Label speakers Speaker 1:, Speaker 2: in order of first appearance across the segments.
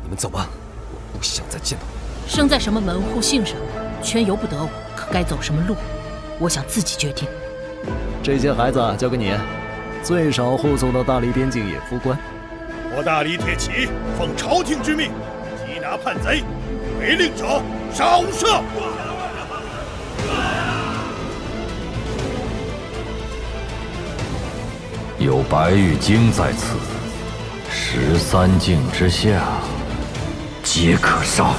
Speaker 1: 你们走吧，我不想再见到你。
Speaker 2: 生在什么门户，姓什么，全由不得我。可该走什么路，我想自己决定。
Speaker 3: 这些孩子交给你，最少护送到大理边境野夫关。
Speaker 4: 我大理铁骑奉朝廷之命，缉拿叛贼，违令者杀无赦。
Speaker 5: 有白玉京在此，13境之下，皆可杀。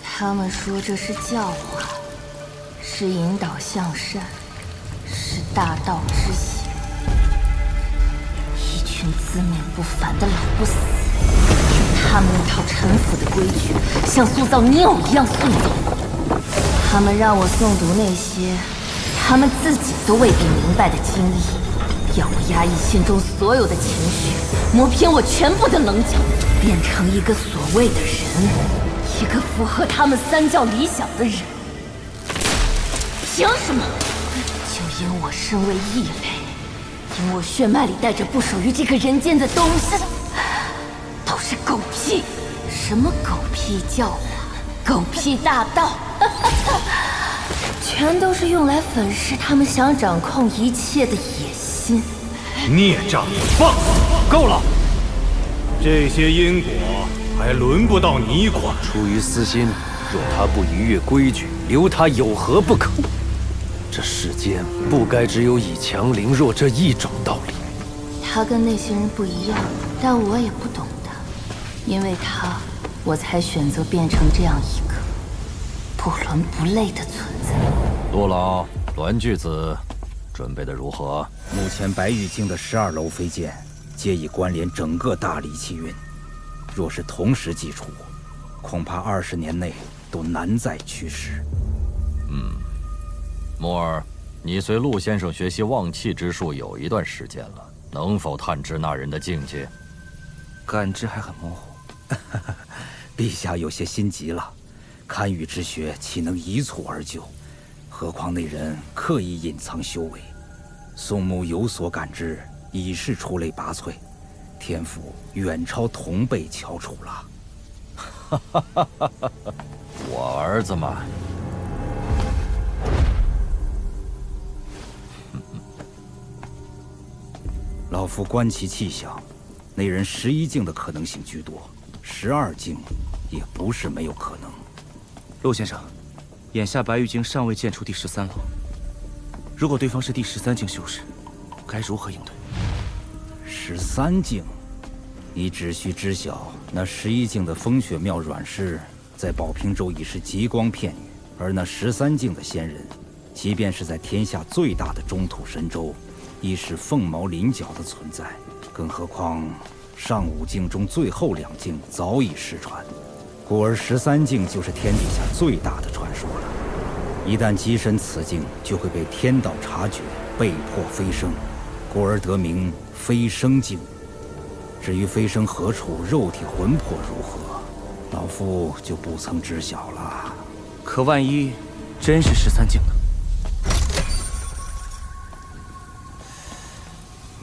Speaker 6: 他们说这是教化，是引导向善，是大道之行。一群自命不凡的老不死，用他们那套陈腐的规矩，像塑造泥偶一样塑造我。他们让我诵读那些他们自己都未必明白的经义，要我压抑心中所有的情绪，磨偏我全部的棱角，变成一个所谓的人。一个符合他们三教理想的人，凭什么？就因我身为异类，因我血脉里带着不属于这个人间的东西，都是狗屁！什么狗屁教化，狗屁大道，全都是用来粉饰他们想掌控一切的野心。
Speaker 7: 孽障，放肆！够了！这些因果还轮不到你管。
Speaker 1: 出于私心，若他不逾越规矩，留他有何不可？这世间不该只有以强凌弱这一种道理。
Speaker 6: 他跟那些人不一样，但我也不懂他，因为他，我才选择变成这样一个不伦不类的存在。
Speaker 5: 陆老、栾巨子，准备的如何？
Speaker 8: 目前白玉京的12楼飞剑，皆已关联整个大理气运。若是同时祭出，恐怕20年内都难再驱使。
Speaker 5: 木儿，你随陆先生学习望气之术有一段时间了，能否探知那人的境界？
Speaker 8: 感知还很模糊。陛下有些心急了，堪舆之学岂能一蹴而就？何况那人刻意隐藏修为，宋穆有所感知，已是出类拔萃。天赋远超同辈翘楚了。
Speaker 5: 我儿子嘛，
Speaker 8: 老夫观其气象，那人11境的可能性居多，12境也不是没有可能。
Speaker 9: 陆先生，眼下白玉京尚未见出第13楼，如果对方是第13境修士，该如何应对
Speaker 8: ？13境，你只需知晓，那11境的风雪庙阮氏，在宝瓶州已是极光片羽，而那13境的仙人，即便是在天下最大的中土神州，亦是凤毛麟角的存在。更何况上5境中最后2境早已失传，故而13境就是天底下最大的传说了。一旦跻身此境，就会被天道察觉，被迫飞升，故而得名飞升境。至于飞升何处，肉体魂魄如何，老夫就不曾知晓了。
Speaker 9: 可万一真是13境呢？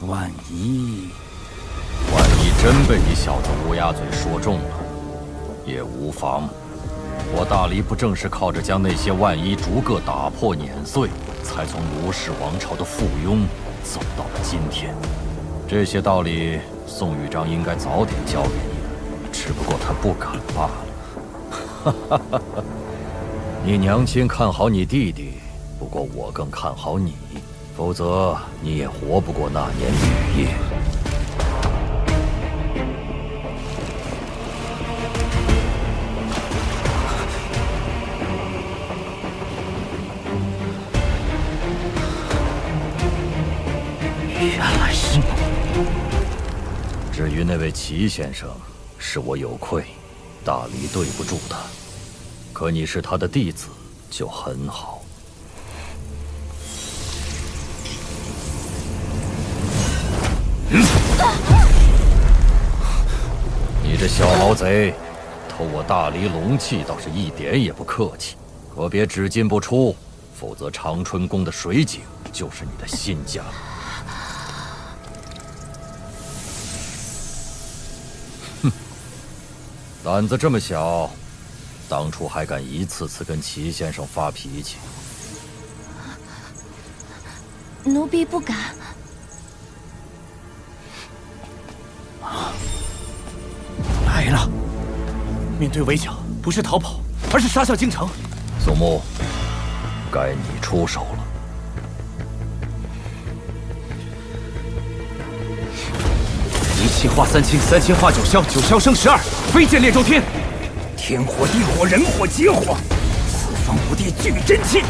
Speaker 8: 万一
Speaker 5: 真被你小子乌鸦嘴说中了，也无妨。我大理不正是靠着将那些万一逐个打破碾碎，才从卢氏王朝的附庸走到了今天？这些道理，宋豫章应该早点教给你的，只不过他不敢罢了。你娘亲看好你弟弟，不过我更看好你，否则你也活不过那年雨夜。
Speaker 8: 原来是你。
Speaker 5: 至于那位齐先生，是我有愧，大理对不住他。可你是他的弟子，就很好。你这小毛贼，偷我大理龙气倒是一点也不客气，可别只进不出，否则长春宫的水井就是你的新家。胆子这么小，当初还敢一次次跟齐先生发脾气。
Speaker 6: 奴婢不敢。
Speaker 9: 来了！面对围剿，不是逃跑，而是杀向京城。
Speaker 5: 宋牧，该你出手了。
Speaker 9: 一气化三清，三清化九霄，九霄生12，飞剑列周天。
Speaker 8: 天火、地火、人火、劫火，四方五帝聚真气。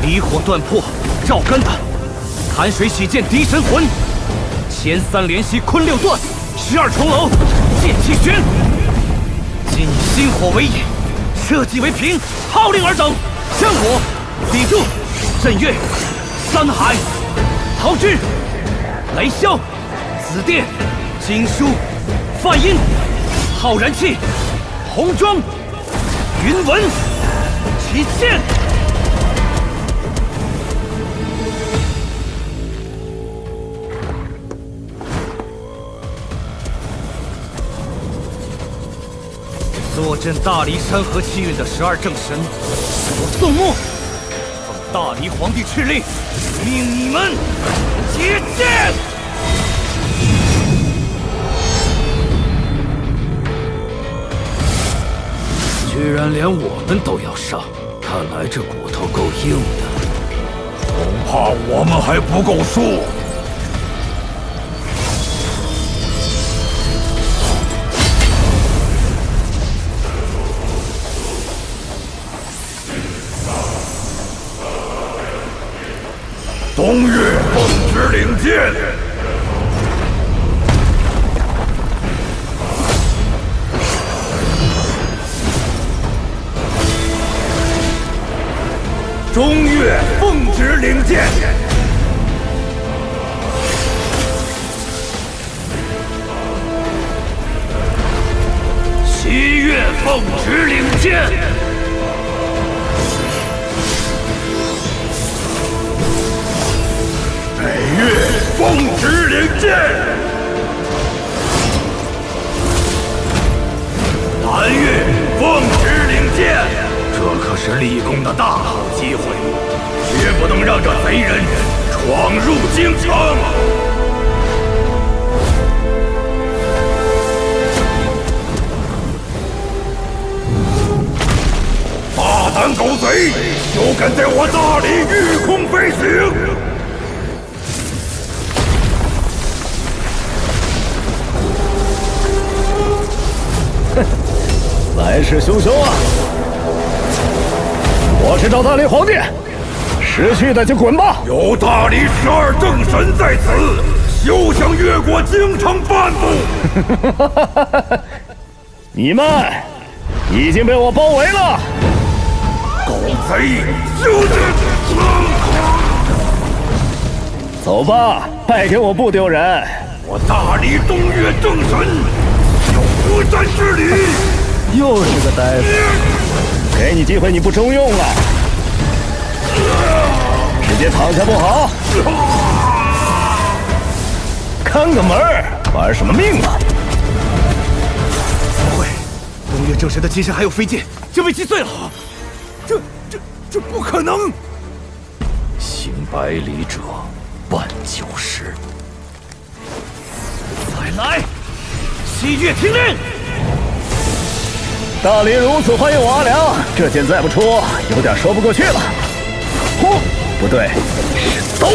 Speaker 9: 离火断魄，照肝胆；潭水洗剑，敌神魂。前3连袭，坤6断；12重楼，剑气悬。今以心火为引，社稷为凭，号令尔等：香火、砥柱、镇岳、三海、桃枝、雷霄、紫电、经书、梵音、浩然气、红妆、云纹、起剑。坐镇大离山河气运的12正神，我宋牧奉大离皇帝敕令，命你们结剑。
Speaker 1: 居然连我们都要上，看来这骨头够硬的。
Speaker 4: 恐怕我们还不够数。东岳奉旨领剑，中岳奉旨领剑，西岳奉旨领剑。北岳奉旨领剑，南岳奉旨领剑。这可是立功的大好机会，绝不能让这贼人闯入京城。大胆狗贼，休敢在我大理御空飞行！
Speaker 3: 来势汹汹啊！我是赵大理皇帝，识趣的就滚吧！
Speaker 4: 有大理12正神在此，休想越过京城半步！
Speaker 3: 你们已经被我包围了！
Speaker 4: 狗贼，休得！
Speaker 3: 走吧，败给我不丢人。
Speaker 4: 我大理东岳正神有不战之理。
Speaker 3: 又是个呆子，给你机会你不中用啊！直接躺下不好？看个门儿，玩什么命啊？
Speaker 9: 怎么会？东岳正神的金身还有飞剑，就被击碎了。这不可能！
Speaker 5: 行百里者半9十。
Speaker 9: 再来！西岳听令！
Speaker 3: 大理如此欢迎我阿良，这剑再不出，有点说不过去了。呼，不对，是刀。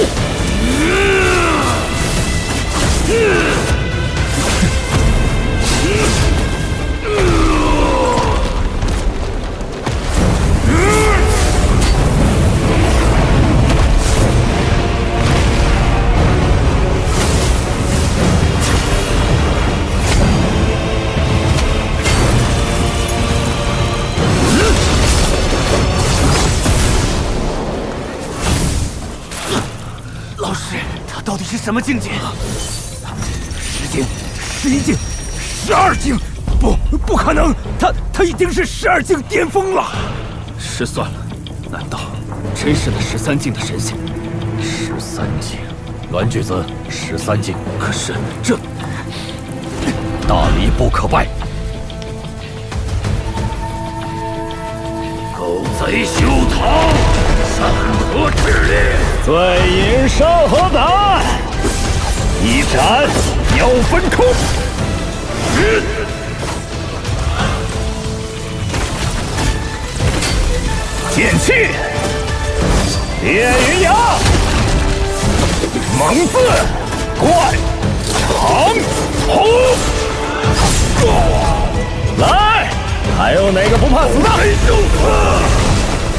Speaker 9: 老师，他到底是什么境界？10
Speaker 8: 境、11境、12境。
Speaker 3: 不可能！他已经是12境巅峰了。
Speaker 9: 失算了，难道真是那13境的神仙
Speaker 5: ？13境，栾巨子，13境。
Speaker 9: 可是这
Speaker 5: 大离不可败。
Speaker 4: 狗贼休逃！山河炽烈，
Speaker 3: 醉饮山河胆，一斩妖分空。剑气，烈云崖，猛字贯长虹。来，还有哪个不怕死的？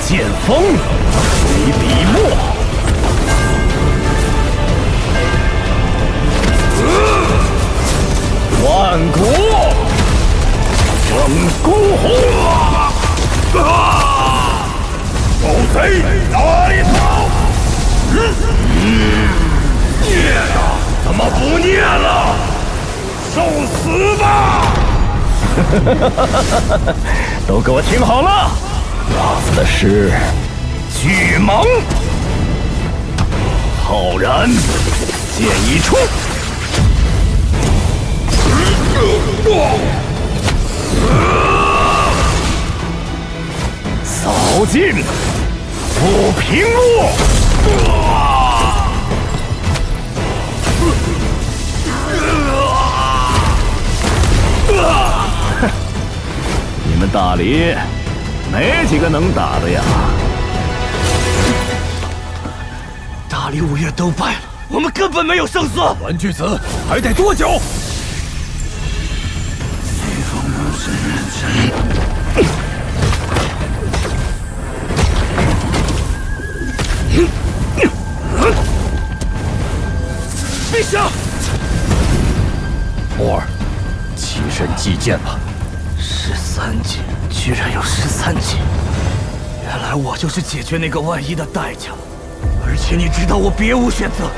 Speaker 3: 剑锋为笔墨，万古整孤鸿。
Speaker 4: 狗贼哪里跑？孽的，怎么不孽了？受死吧！
Speaker 3: 都给我听好了，老子的是巨蟒。浩然，剑一出，扫尽不平路。你们大理没几个能打的呀！
Speaker 9: 大理5岳都败了，我们根本没有胜算。
Speaker 5: 栾巨子，还得多久？
Speaker 9: 陛下，
Speaker 5: 墨儿，起身祭剑吧。
Speaker 9: 13境，居然有13境！原来我就是解决那个万一的代价，而且你知道我别无选择。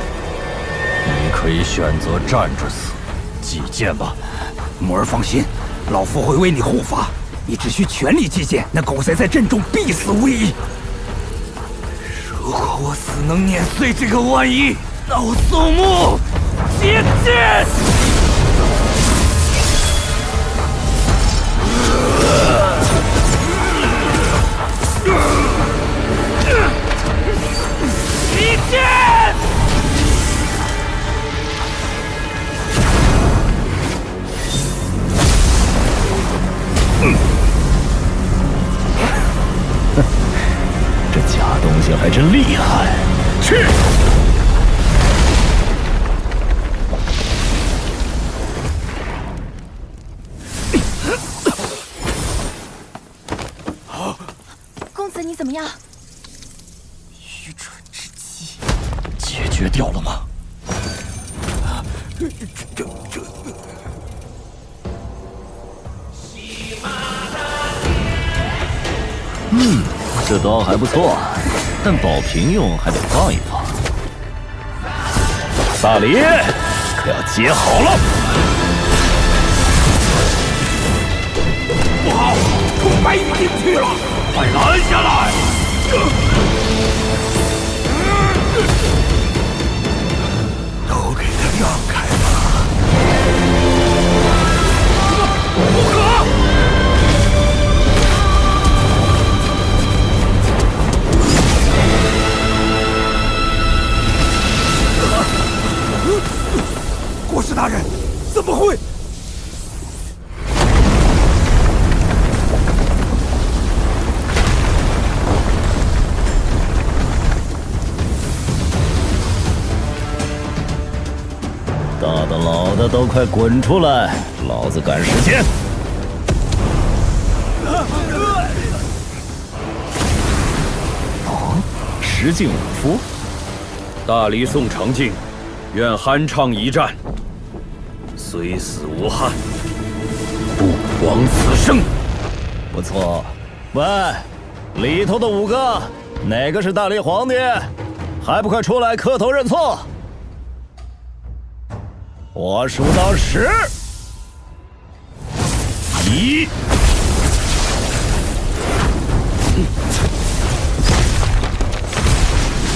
Speaker 5: 你可以选择站着死，祭剑吧。
Speaker 8: 墨儿放心，老夫会为你护法，你只需全力击剑，那狗贼在阵中必死无疑。
Speaker 9: 如果我死能碾碎这个万一，那我宋穆接剑！击剑！
Speaker 3: 这假东西还真厉害！去！
Speaker 6: 公子，你怎么样？
Speaker 9: 愚蠢之极！
Speaker 5: 解决掉了吗？
Speaker 3: 这刀还不错，但保平用还得放一放。大理，可要接好了！
Speaker 4: 不好，冲白羽进去了，快拦下来！
Speaker 9: 都给他让开吧！
Speaker 4: 不可！
Speaker 9: 国师大人，怎么会？
Speaker 3: 大的老的都快滚出来，老子赶时间。10境武夫，
Speaker 4: 大理宋长靖，愿酣畅一战，虽死无憾，不枉此生。
Speaker 3: 不错。喂，里头的5个，哪个是大理皇帝？还不快出来磕头认错！我数到10。你。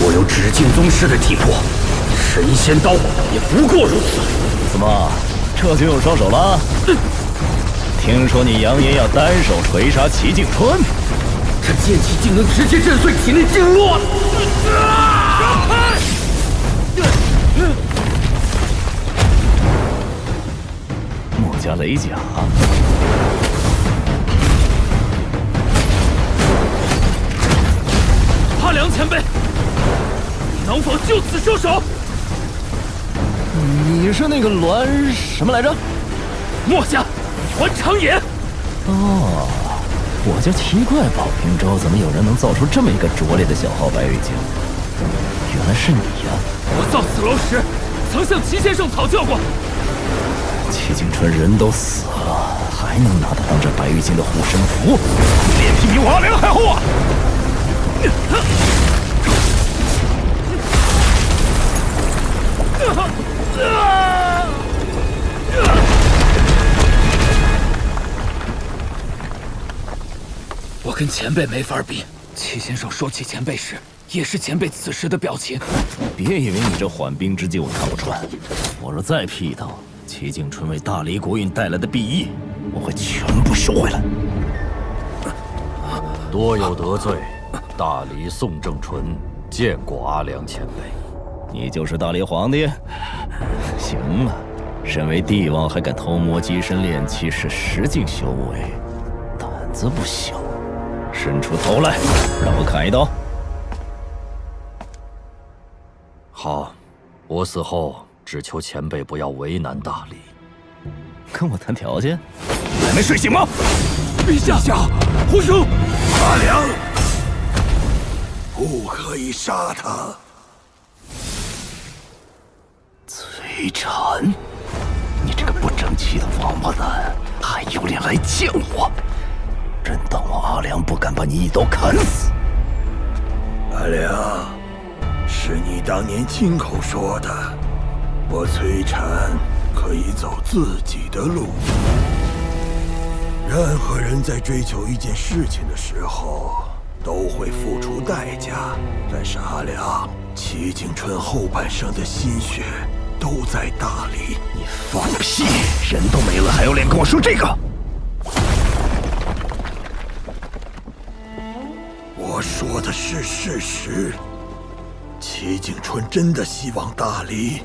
Speaker 9: 我有紫禁宗师的体魄，神仙刀也不过如此。
Speaker 3: 怎么，这就有双手了？听说你扬言要单手锤杀齐景春，
Speaker 9: 这剑气竟能直接震碎体内经络！
Speaker 3: 墨家雷甲。
Speaker 9: 阿良前辈，能否就此收手？
Speaker 3: 你是那个栾什么来着？
Speaker 9: 墨家栾长野。
Speaker 3: 哦，我就奇怪宝平州怎么有人能造出这么一个拙劣的小号白玉镜，原来是你呀！
Speaker 9: 我造此楼时，曾向齐先生讨教过。
Speaker 3: 齐景春人都死了，还能拿他当这白玉镜的护身符？脸皮比我阿良还厚啊！
Speaker 9: 我跟前辈没法比。齐先生说起前辈时，也是前辈此时的表情。
Speaker 3: 别以为你这缓兵之计我看不穿，我若再劈头，齐景春为大黎国运带来的裨益，我会全部收回来。
Speaker 5: 多有得罪，大黎宋正纯见过阿良前辈。
Speaker 3: 你就是大黎皇帝？行了，身为帝王还敢偷摸机身炼器，是实境修为，胆子不小。伸出头来，让我砍一刀。
Speaker 5: 好，我死后只求前辈不要为难大黎。
Speaker 3: 跟我谈条件？还没睡醒吗？
Speaker 9: 陛下，胡兄，
Speaker 4: 阿良，不可以杀他。
Speaker 3: 崔禅，你这个不争气的王八蛋，还有脸来见我？真当我阿良不敢把你一刀砍死？
Speaker 4: 阿良，是你当年亲口说的，我崔禅可以走自己的路。任何人在追求一件事情的时候，都会付出代价。但是阿良，齐景春后半生的心血都在大理。
Speaker 3: 你放屁！人都没了，还有脸跟我说这个？
Speaker 4: 我说的是事实。齐景春真的希望大黎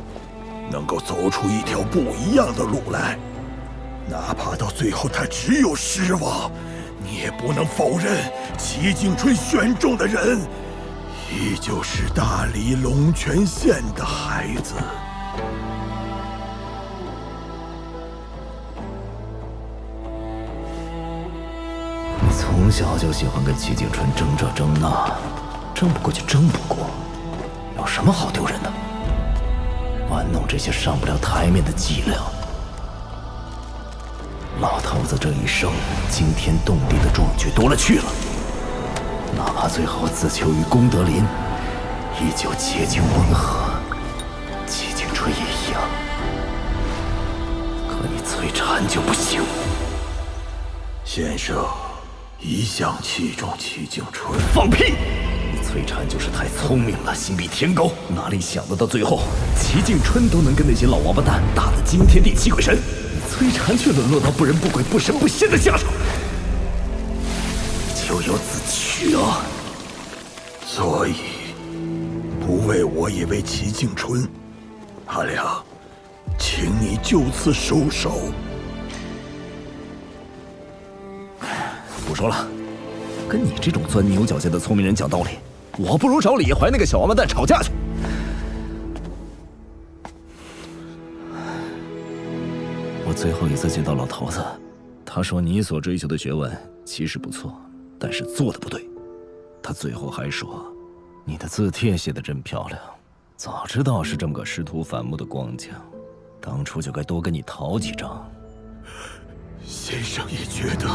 Speaker 4: 能够走出一条不一样的路来，哪怕到最后他只有失望，你也不能否认齐景春选中的人依旧是大黎龙泉县的孩子。
Speaker 3: 你从小就喜欢跟齐景春争这争那，争不过就争不过，有什么好丢人的？玩弄这些上不了台面的伎俩。老头子这一生惊天动地的壮举多了去了，哪怕最后自求于功德林，依旧洁净温和。齐景春也一样，可你崔禅就不行。
Speaker 4: 先生一向器重齐景春。
Speaker 3: 放屁！你崔禅就是太聪明了，心比天高，哪里想得到最后齐景春都能跟那些老王八蛋打得惊天地泣鬼神，你崔禅却沦落到不人不鬼不神不仙的下场，咎由自取啊！
Speaker 4: 所以不为我也为齐景春，阿良，请你就此收手。
Speaker 3: 不说了，跟你这种钻牛角尖的聪明人讲道理，我不如找李怀那个小王八蛋吵架去。我最后一次见到老头子，他说你所追求的学问其实不错，但是做的不对。他最后还说，你的字帖写得真漂亮，早知道是这么个师徒反目的光景，当初就该多跟你讨几张。
Speaker 4: 先生也觉得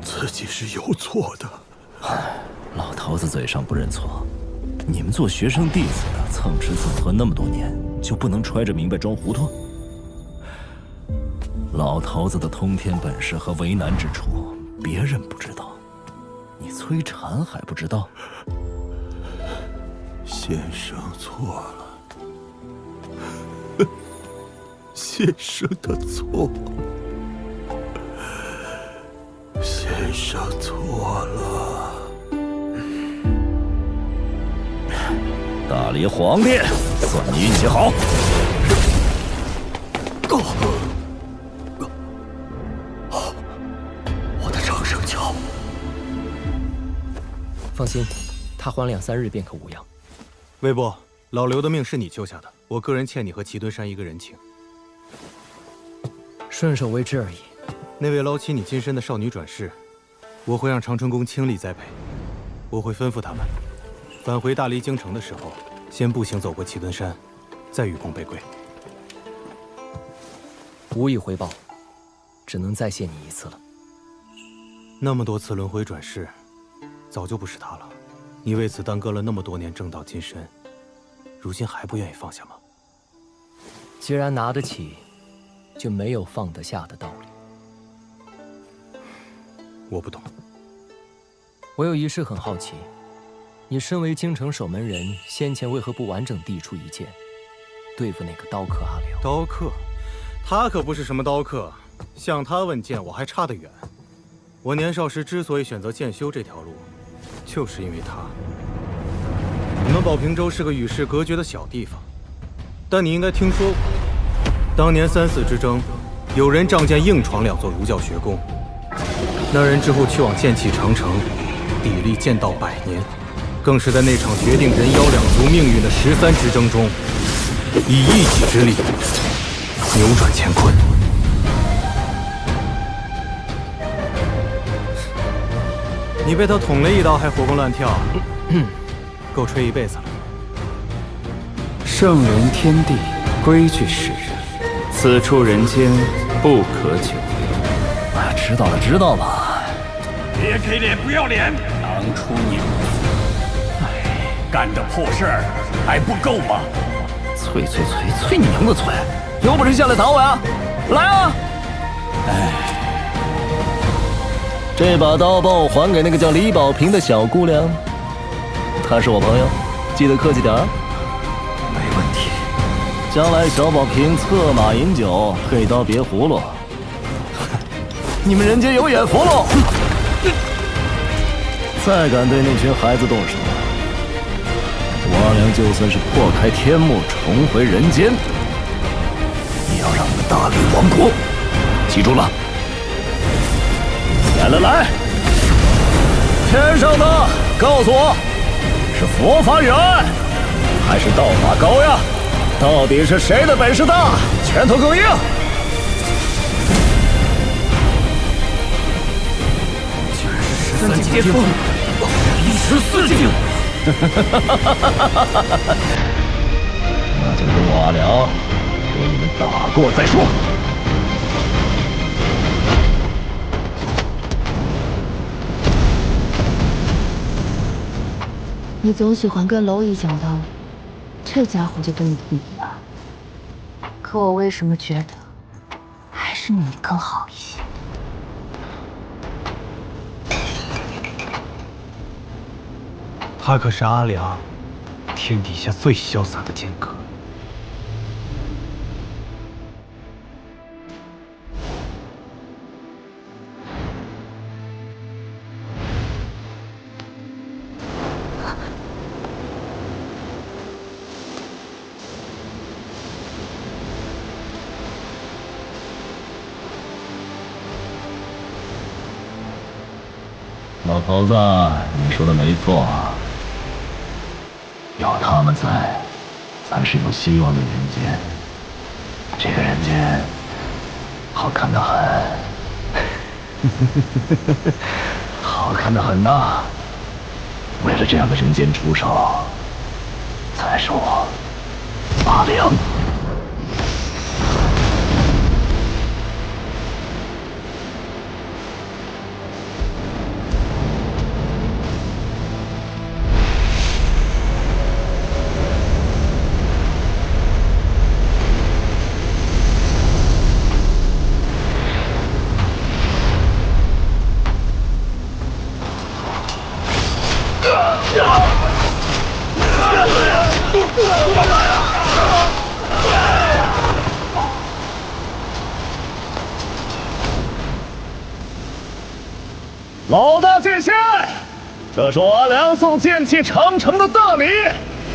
Speaker 4: 自己是有错的。
Speaker 3: 老头子嘴上不认错，你们做学生弟子的蹭吃蹭喝那么多年，就不能揣着明白装糊涂？老头子的通天本事和为难之处，别人不知道，你崔禅还不知道。
Speaker 4: 先生错了，先生的错，先生错了。
Speaker 3: 大理皇帝，算你运气好。
Speaker 4: 我的长生脚。
Speaker 10: 放心，他缓2、3日便可无恙。
Speaker 7: 魏部，老刘的命是你救下的，我个人欠你和齐敦山一个人情。
Speaker 10: 顺手为之而已。
Speaker 7: 那位捞起你金身的少女转世，我会让长春宫倾力栽培。我会吩咐他们，返回大理京城的时候，先步行走过齐敦山，再与共背归。
Speaker 10: 无以回报，只能再谢你一次了。
Speaker 7: 那么多次轮回转世，早就不是他了。你为此耽搁了那么多年正道金身，如今还不愿意放下吗？
Speaker 10: 既然拿得起，就没有放得下的道理。
Speaker 7: 我不懂。
Speaker 10: 我有一事很好奇，你身为京城守门人，先前为何不完整递出一剑，对付那个刀客阿辽？
Speaker 7: 刀客，他可不是什么刀客，向他问剑我还差得远。我年少时之所以选择剑修这条路，就是因为他。我们宝平州是个与世隔绝的小地方，但你应该听说过，当年3死之争，有人仗剑硬闯2座儒教学宫，那人之后去往剑气长城，砥砺剑道100年，更是在那场决定人妖2族命运的13之争中，以一己之力扭转乾坤。你被他捅了一刀还活蹦乱跳，够吹一辈子了。
Speaker 11: 圣人天地，规矩使人，此处人间不可久留。
Speaker 3: 知道了，知道了。
Speaker 12: 别给脸不要脸！当初你干的破事儿还不够吗？
Speaker 3: 催你娘的催！有本事下来打我呀！来啊！这把刀帮我还给那个叫李宝平的小姑娘，她是我朋友，记得客气点儿。
Speaker 4: 没问题。
Speaker 3: 将来小宝平策马饮酒，配刀别葫芦，你们人间有眼福喽！再敢对那群孩子动手，我阿良就算是破开天幕重回人间，也要让你们大理王国记住了。来，天上的告诉我，是佛法远还是道法高呀？到底是谁的本事大，拳头更硬？
Speaker 12: 居然是13境巅峰，第14境。
Speaker 3: 那就容我阿良给你们打过再说。
Speaker 6: 你总喜欢跟蝼蚁讲道理，这家伙就跟你不一样。可我为什么觉得还是你更好一些？
Speaker 7: 他可是阿良，天底下最潇洒的剑客。
Speaker 3: 老头子，你说的没错，有他们在，才是有希望的人间。这个人间好看得很，好看得很呐！为了这样的人间出手，才是我阿良。
Speaker 13: 这是我梁宋建起长城的大礼，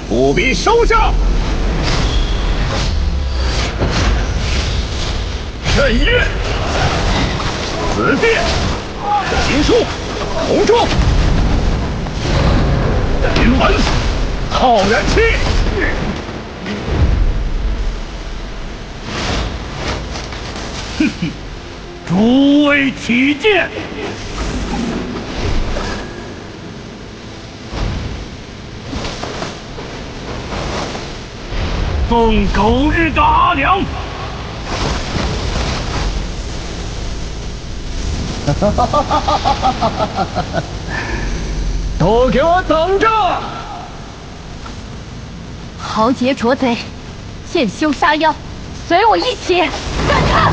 Speaker 13: 务必收下。朕曰：子殿，秦书，红妆，云门，浩然气。哼哼，诸位起见。奉狗日的阿良！都给我等着！
Speaker 6: 豪杰捉贼，剑修杀妖，随我一起干他！